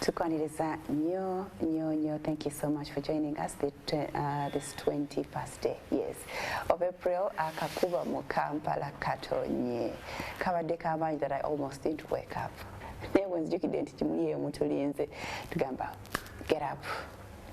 Tukwaniriza nyo. Thank you so much for joining us this 21st day, yes, of April. Akakuba mu Kampala katonye. Kabadde kamanyi that I almost didn't wake up. Newe nzijukidde nti kimuliye mutulinze tugamba get up.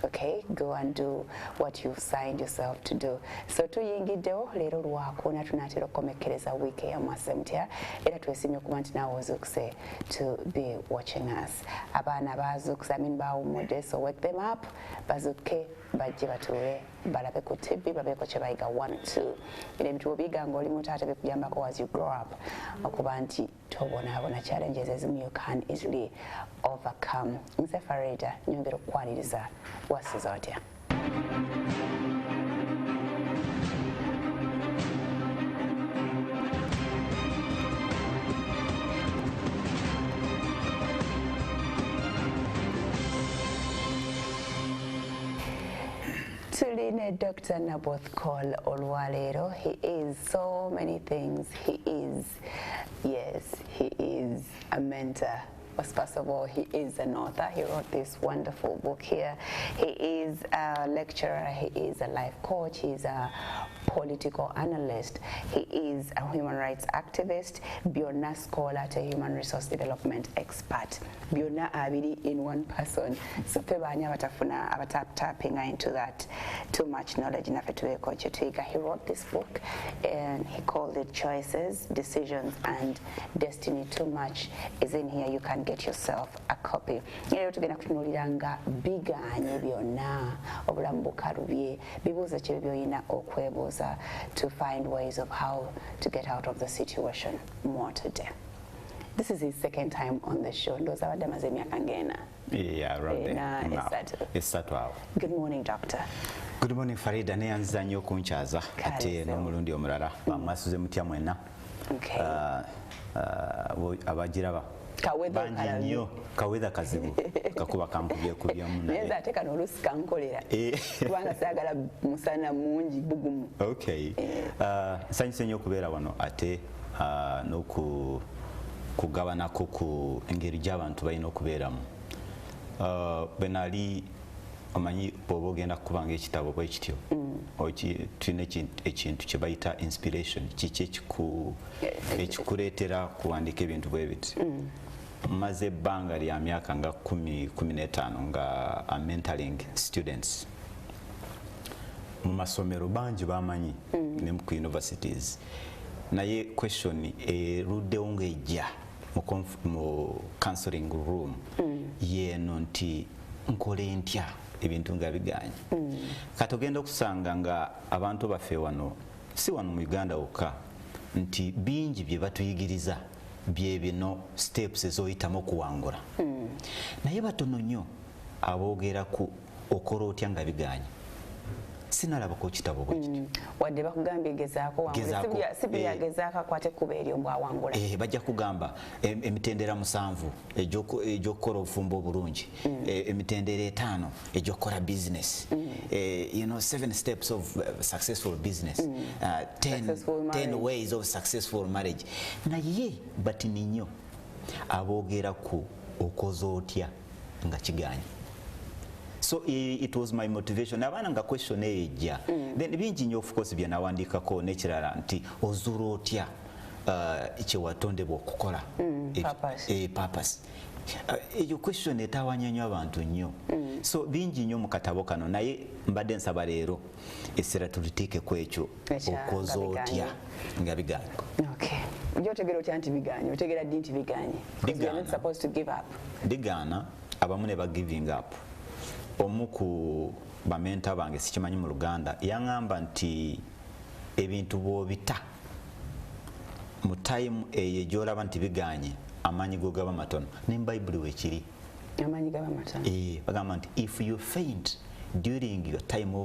Okay, go and do what you've signed yourself to do. So tuyingiddewo leero lwakuna tunatera okukomekereza wiiki ya MwasuzeMutya era twesimye okuba nti nawe ozukuse to be watching us. Abaana bazukuse bawumudde, so wake them up, bazuke bajje batuule balabe ku TV babeeko kye bayiga 1-2. Era ebintu obiyiga ng'oli mu taata bikuyambako as you grow up okuba nti tobonaabona challenges ezimu you can easily overcome. Nze Farida nyongera okukwaniriza wasiza otya? Tuline Dr. Naboth Cole Olwalero. He is so many things. He is a mentor. First of all, he is an author. He wrote this wonderful book here. He is a lecturer. He is a life coach. He's a political analyst. He is a human rights activist, Byonna scholar, to human resource development expert. Byonna abiri in one person. So pebanya batafuna tapping into that too much knowledge na fetuwe coach tuiga. He wrote this book and he called it Choices, Decisions and Destiny. Too much is in here. You can get yourself a copy. Lero tugenda kutunuliranga biganye byonna obulamu bukalubye bibuuzo kye byoyina okwebuuza to find ways of how to get out of the situation more today. This is his second time on the show. Ndoza abadde amaze emyaka ng'ena. Yeah, right there. Esatu awo. Good morning, doctor. Good morning, Farida. Neyanziza nnyo okunkyaza ate n'omulundi omulala MwasuzeMutya mwenna. Okay. Abagiraba bangi nnyo kawedha kazibu kakuba kankubyeku naye ate kano oluusi kankolera kubanga saagala musana mungi bugumu. Okay. Nsanyuse nnyo okubeera wano ate n'okugabanako ku engeri gy'abantu balina okubeeramu. Bwe nali omanyi bw'oba ogenda kukubanga ekitabo bwe kityo tulina ekintu kye bayita inspiration kiki ekikuleetera kuwandiika ebintu bwe biti. Maze ebbanga lya myaka nga 15 nga mentoring students mu masomero bangi bamanyi ne ku universities, naye question eruddewo ng'ejja mu counseling room yeeno nti nkole ntya ebintu nga biganye. Kati ogenda okusanga nga abantu baffe wano si wano mu Uganda wokka nti bingi bye batuyigiriza bye bino steps ezoyitamu okuwangula, naye batono nnyo aboogera ku okola otya nga biganye. Sinalabako kitabo bwe kityo wadde bakugambye gezaako wangula si byagezaako akwate kuba eri ombwa awangula. Bajja kugamba emitendera 7 egy'okukola obufumbo obulungi, emitendera 5 egy'okukola business, 7 steps of successful business, 10 ways of successful marriage. Naye batini nnyo aboogera ku okoza otya nga kiganye. So it was my motivation. Abaana nga question ejja. Then bingi nnyo of course bye nawandikako n'ekirala nti ozula otya kye watondebwa okukola. Purpose. Eyo question etawanya nnyo abantu nnyo. So bingi nnyo mu katabo kano, naye mbadde nsaba leero essira tuliteeke ku ekyo okoza otya nga biganye. Okay. Ojja otegera otya nti biganye? Otegera ddi nti biganye? Because you're not supposed to give up. Bigaana abamu ne ba giving up. Omu ku bamenta bange sikimanyi mu Luganda yaŋŋamba nti ebintu bw'obita mu time eyo gy'olaba nti biganye amaanyi go gaba matono. Ne mu Bayibuli weekiri amaanyi gaba matono. Bagamba nti if you faint during your time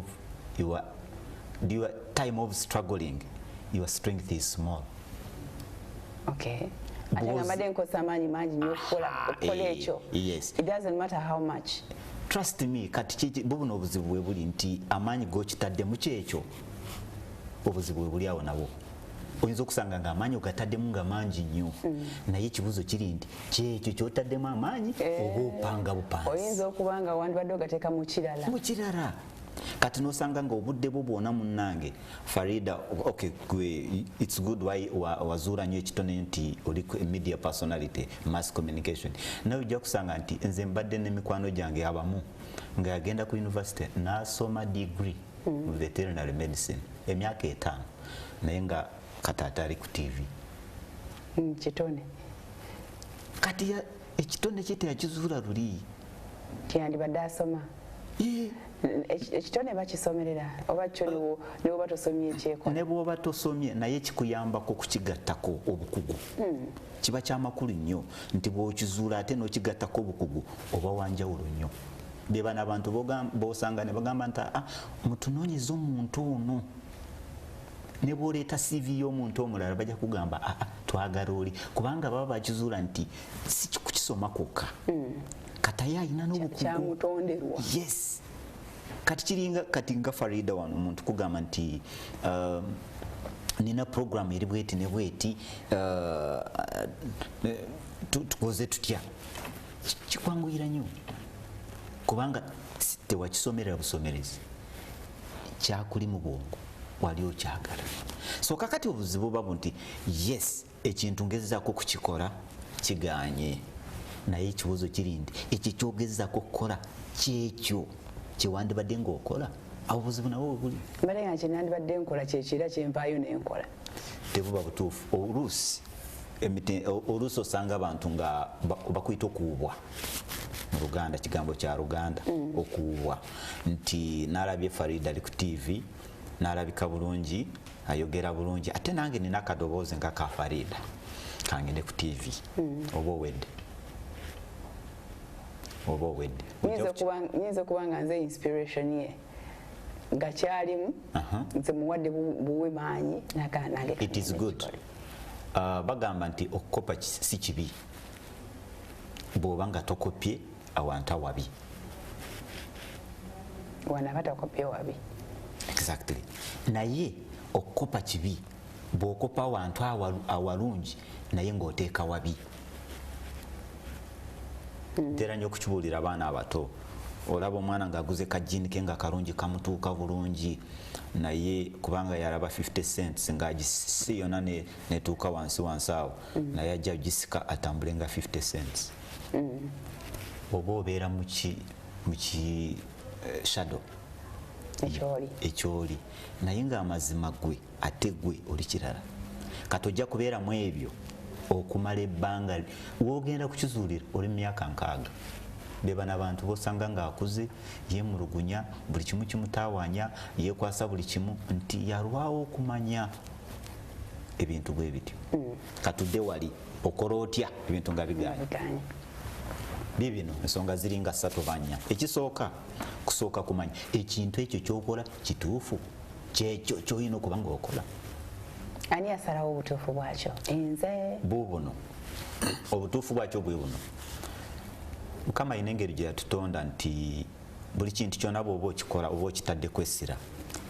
of struggling, your strength is small. Okay. Ate nga mbadde nkosa amaanyi mangi nnyo okukola ekyo. Yes. It doesn't matter how much. Trust me, kati bubuno obuzibu bwe buli nti amaanyi g'okitadde mu kyekyo obuzibu bwe buli awo nabo. oyinza okusanga ng'amaanyi ogataddemu nga mangi nnyo naye ekibuuzo kiri nti kyekyo kyotaddemu amaanyi oba opanga bupansi oyinza okuba nga wandibadde ogateeka mu kirala kati nosanga nga obudde bwo bwona munnange Farida okay it's good wazuula nnyo ekitone nti oli media personality mass communication nawe ojja kusanga nti nze mbadde n'emikwano gyange abamu nga yagenda ku university n'asoma degree mu veterinary medicine emyaka 5 naye nga kataata ali ku TV kitone kati ekitone kye teyakizuula luli kyandibadde asoma ekitone bakisomerera oba kyo ne bwoba tosomye ekyekola ne bwoba tosomye naye kikuyambako kukigattako obukugu kiba kyamakulu nnyo nti bw'okizuula ate n'okigattako obukugu oba wanjawulo nnyo be bano abantu b'osanga ne bagamba nti mutunoonyeze omuntu ono ne bw'oleeta CV y'omuntu omulala bajja kugamba twagala oli kubanga baba bakizuula nti si kukisoma kwokka kataye alina n'obukugu yes kati kiringa kati nga Farida wano omuntu kugamba nti nina program eri bweti ne bweti tukoze tutya kikwanguyira nnyo kubanga tewakisomerera busomerezi kyakuli mu bwongo wali okyagala so kakati obuzibu babu nti yes ekintu ngezezaako kukikola kiganye naye ekibuuzo kiri nti ekyo kyogezezaako okukola kyekyo kyewandibadde ng'okola abo buzibu nabwo buli mbadde nga kyenandibadde nkola kyekira kyenvaayo nenkola tebuba butuufu oluusi osanga abantu nga bakuyita okuubwa mu Luganda kigambo kya Luganda okuubwa nti nalabye Farida ali ku TV nalabika bulungi ayogera bulungi ate nange nina akadoboozi nga ka Farida kangende ku TV oba owedde nyinza okuba nga nze inspiration ye nga kyalimu nze muwadde buwe maanyi nange it is good bagamba nti okukopa si kibi bw'oba nga tokopye awantu awabi wana batakopye wabi exactly naye okukopa kibi bw'okopa awantu awalungi naye ng'oteeka wabi ntera nnyo okukibuulira abaana abato olaba omwana ng'aguze kajjini ke nga kalungi kamutuuka bulungi naye kubanga yalaba 50 cents ng'agisi yonna netuuka wansi awo naye ajja gisika atambule nga 50 cents oba obeera mu shadow ekyoli naye ng'amazima gwe ate gwe oli kirala kati ojja kubeera mu ebyo okumala ebbanga wogenda kukizuulira oli myaka 6 beba n'abantu bosanga ng'akuze yemulugunya buli kimu kimutaawanya yeekwasa buli kimu nti yalwawo okumanya ebintu bwe bityo katudde wali okola otya ebintu nga biganye bibino ensonga ziringa 3 banya ekisooka kusooka kumanya ekintu ekyo kyokola kituufu kyekyo kyolina okuba ng'okola ani asalawo obutuufu bwakyo nze bubuno obutuufu bwakyo bwe buno Mukama ayina engeri gye yatutonda nti buli kintu kyonna bw'oba okikola oba okitaddeko essira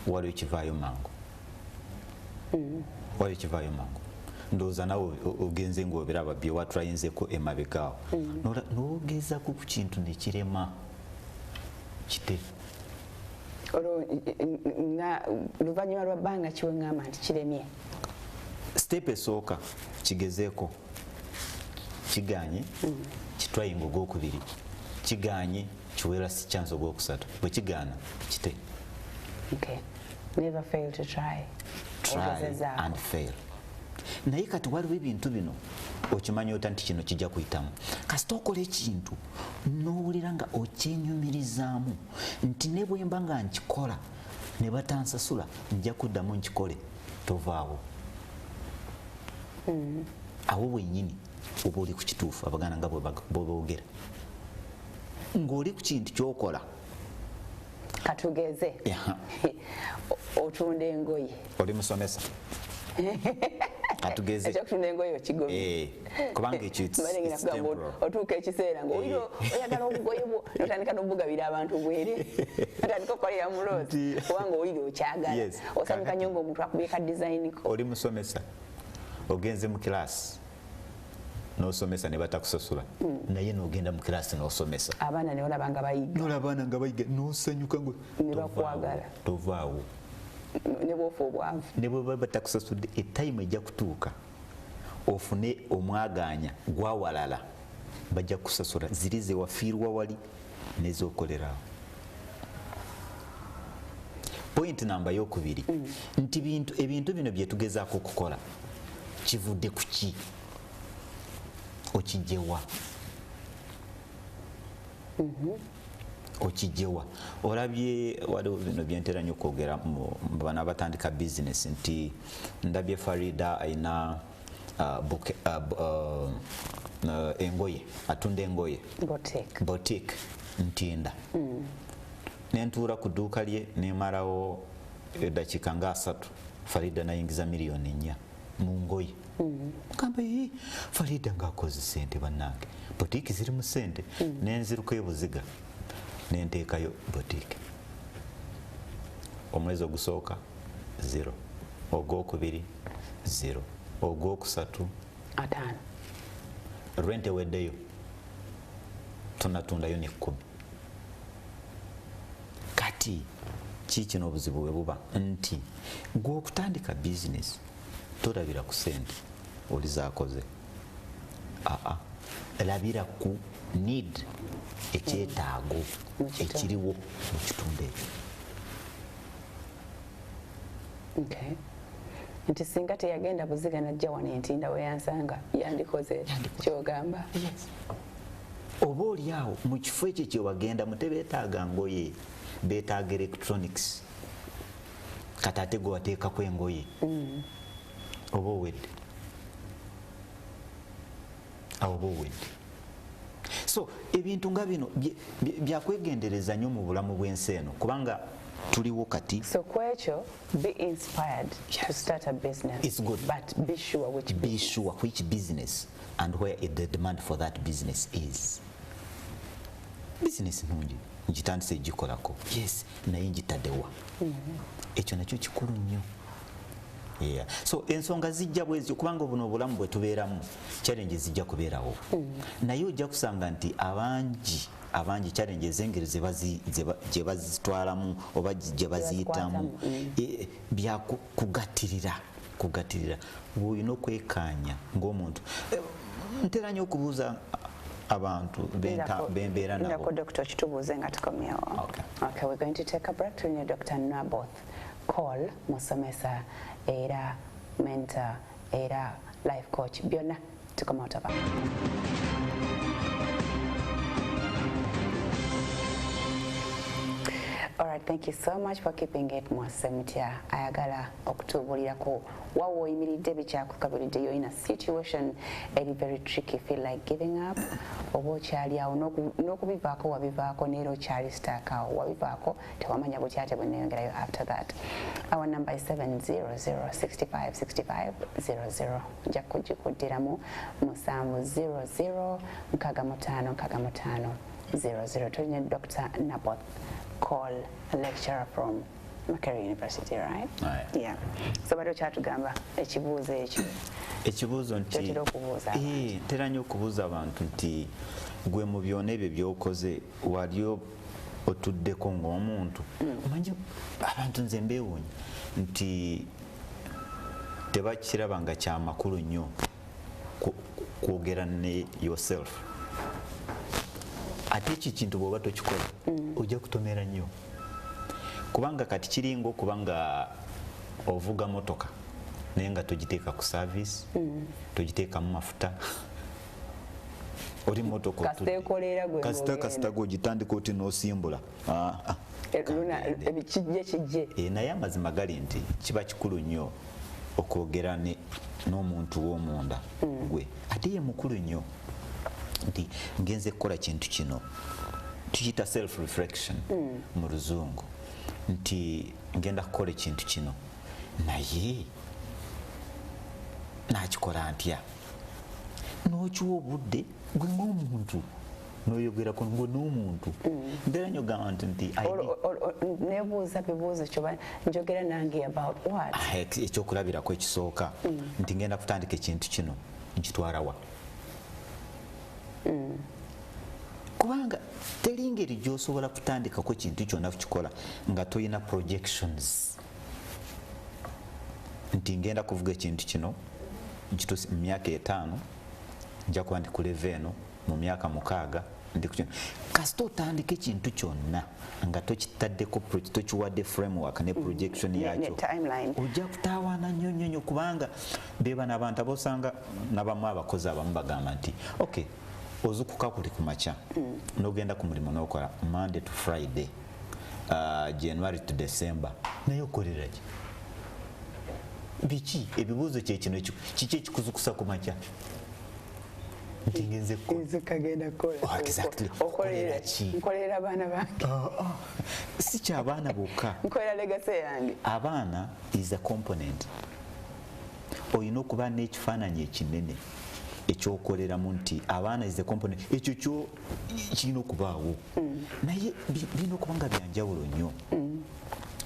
waliwo ekivaayo mangu ndowooza nawe ogenze ng'obiraba bye watulayinzeko emabegaawo n'ogezaako ku kintu ne kirema kite oluvannyuma lwa bbanga kiweŋŋamba nti kiremye step esooka kigezeeko kiganye kitwayinga ogwokubiri kiganye kiweera si chance ogwokusatu bwe kigaana kite never fail to try and fail naye kati waliwo ebintu bino okimanya ota nti kino kijja kuyitamu kasita okola ekintu n'owulira nga okyenyumirizaamu nti ne bwe mba nga nkikola ne batansasula nja kuddamu nkikole tovaawo awo bwennyini oba oli ku kituufu abaganda nga bweboogera ng'oli ku kintu kyokola katugeze otunda engoye oli musomesa atugeze ekyokutunda engoye okigobe kubanga ekyo otuuka ekiseera ngaoyiro oyagala obugoye bwo notandika n'obugabira abantu bwere otandika okukolera muloozi kubanga oyiro okyagala osanyuka nnyo ng'omuntu akubye ka design ko oli musomesa ogenze mu kilaasi n'osomesa ne batakusasula naye n'ogenda mu kilaasi n'osomesa abaana ne olaba nga bayiga n'olabaana nga bayiga n'osanyuka ne bakwagala tovaawo ne bwofa obwavu ne bwe batakusasudde etayimu ejja kutuuka ofune omwaganya gwawalala bajja kusasula ziri ze wafiirwa wali n'ez'okolerawo. Point namba y'okubiri nti ebintu bino bye tugezaako okukola kivudde ku ki okijjewa okijjewa olabye waliwo bino byentera nnyo okwogera mu bana abatandika bizinesi nti ndabye Farida ayina engoye atunda engoye boutique ntinda nentuura ku dduuka lye nemalawo eddakiika nga 3 Farida nayingiza $4,000,000 mu ngoye mugamba Farida ng'akoze ssente bannange boutique ziri mu ssente nenziruka ebuziga nenteekayo boutique omwezi ogusooka 0 ogwokubiri 0 ogwokusatu 5 rent eweddeyo tunatundayo ne 10 kati kikino obuzibu bwe buba nti gw'okutandika bizinesi tolabira ku ssente oli zaakoze labira ku need ekyetaago ekiriwo mu kitundu ekyo nti singa teyagenda buziga najja wano entinda we yansanga yandikoze kyogamba oba oli awo mu kifo ekyo kyewagenda mutebeetaaga ngoye beetaaga electronics kati ate gwe wateekako engoye oba owedde oba owedde so ebintu nga bino byakwegendereza nnyo mu bulamu bw'ensi eno kubanga tuliwo kati so kwekyo be inspired to start a business. It's good, but be sure which business and where the demand for that business is. Business nungi njitandise egikolako yes naye njitaddewa ekyo nakyo kikulu nnyo. So ensonga zijja bwezio kubanga buno obulamu bwe tubeeramu challenges zijja kubeerawo naye ojja kusanga nti abangi challenges engeri gye bazitwalamu oba gye baziyitamu byakugatirira bw'olina okwekaanya ng'omuntu ntera nnyo okubuuza abantu bembeera nabo. Dr. Kitubuuze nga tukomyewo. Okay, we're going to take a break. Tulina Dr. Naboth Call musomesa era mentor era life coach byonna tukoma otaba. All right, thank you so much for keeping it MwasuzeMutya. Ayagala okutubulirako wawo oyimiridde bikyakukabiridde you're in a situation eri very tricky, feel like giving up oba okyali awo n'okubivaako wabivaako neera okyali staakawo wabivaako tewamanya bukyate bweneyongerayo after that. Our number is 700-6565-00 nja kugikuddiramu 700-6555-00. Tulina Dr. Naboth Call, a lecturer from Makerere University, right? Yeah. So bado kyatugamba ekibuuzo ekyo. Ekibuuzo nti ntera nnyo okubuuza abantu nti gwe mu byonna ebyo by'okoze wali otuddeko ng'omuntu omanyi abantu nze mbeewuunya nti tebakiraba nga kyamakulu nnyo kwogera ne yourself. Ate eki kintu bw'oba tokikola ojja kutomera nnyo kubanga kati kiringa okuba nga ovuga motoka naye nga togiteeka ku service togiteekamu mafuta oli motoka kasita gw'ogitandika oti n'osimbula naye amazima gali nti kiba kikulu nnyo okwogera n'omuntu w'omunda gwe ate ye mukulu nnyo nti ngenze kukola kintu kino tukiyita self reflection mu luzungu nti ngenda kukola ekintu kino naye nakikola ntya n'okiwa obudde gwe ng'omuntu n'oyogera ku ngwe n'omuntu mbeera nyogamba nti nebuuza bibuuzo kyoba njogera nange about what ekyokulabirako ekisooka nti ngenda kutandika ekintu kino nkitwala wa kubanga teri ngeri gy'osobola kutandikako ekintu kyonna kukikola nga toyina projections nti ngenda kuvuga ekintu kino nkituuse mu myaka 5 nja kuba ndi ku level eno mu myaka 6 ndi kukino kasita otandika ekintu kyonna nga tokitaddeko tokiwadde framework ne projection yakyo ojja kutaawaana nnyo kubanga beeba n'abantu abosanga n'abamu abakozi abamu bagamba nti okay ozukuka kuli ku makya n'ogenda ku mulimu n'okola Monday to Friday January to December naye okolera ki biki ebibuuzo kyekino kiki ekikuzukusa ku makya nti ngenze kagenda kola okolera ki nkolera abaana bange si ky'abaana bokka nkolera legacy yange abaana is a component olina okuba n'ekifaananyi ekinene ekyokoleramu nti abaana is a component ekyo kyo kirina okubaawo naye birina okuba nga byanjawulo nnyo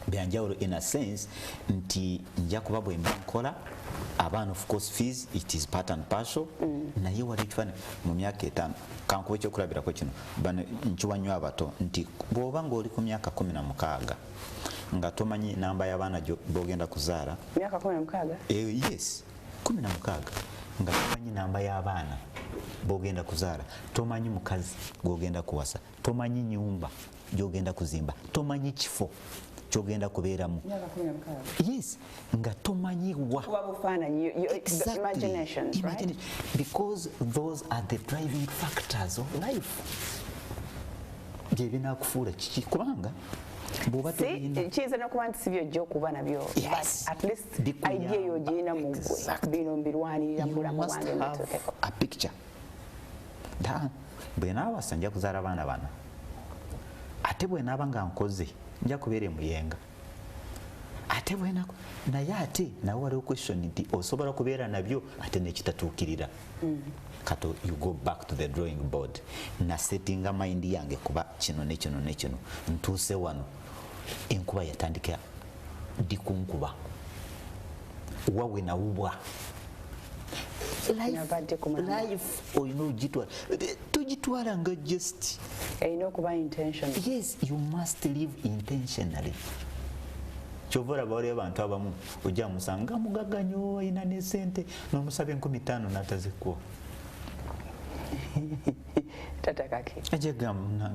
byanjawulo in a sense nti nja kuba bwe mba nkola abaana of course fees it is part and parcel naye wali ekifaananyi mu myaka 5 kankuba ekyokulabirako kino bano nkiwa nnyo abato nti bw'oba ng'oli ku myaka 16 nga tomanyi namba y'abaana b'ogenda kuzaala myaka 16 yes 16 nga tomanyi namba y'abaana b'ogenda kuzaala tomanyi mukazi gw'ogenda kuwasa tomanyi nyumba gy'ogenda kuzimba tomanyi kifo kyogenda kubeeramu yes nga tomanyiwa imagination because those are the driving factors of life byebinakufuula kiki kubanga bw'oba kiyinza nokuba nti si byojja okuba nabyo but at least idea eyo ogirina mu ggwe bino mbirwanirira mu bulamu bwange muteekeko a picture bwe naawasa nja kuzaala abaana bana ate bwe naaba nga nkoze nja kubeera emuyenga ate bwenako naye ate nawe waliwo question nti osobola kubeera nabyo ate nekitatuukirira kato you go back to the drawing board na settinga mind yange kuba kino nekino nekino ntuuse wano enkuba yatandika dikunkuba wawe nawubwa life oyina ogitwala togitwala nga just erina okuba intention yes you must live intentionally kyova olaba waliwo abantu abamu ojja musanga mugagganyo ayina ne sente n'omusaba 50,000 n'atazikuwa tatakaki ajegamu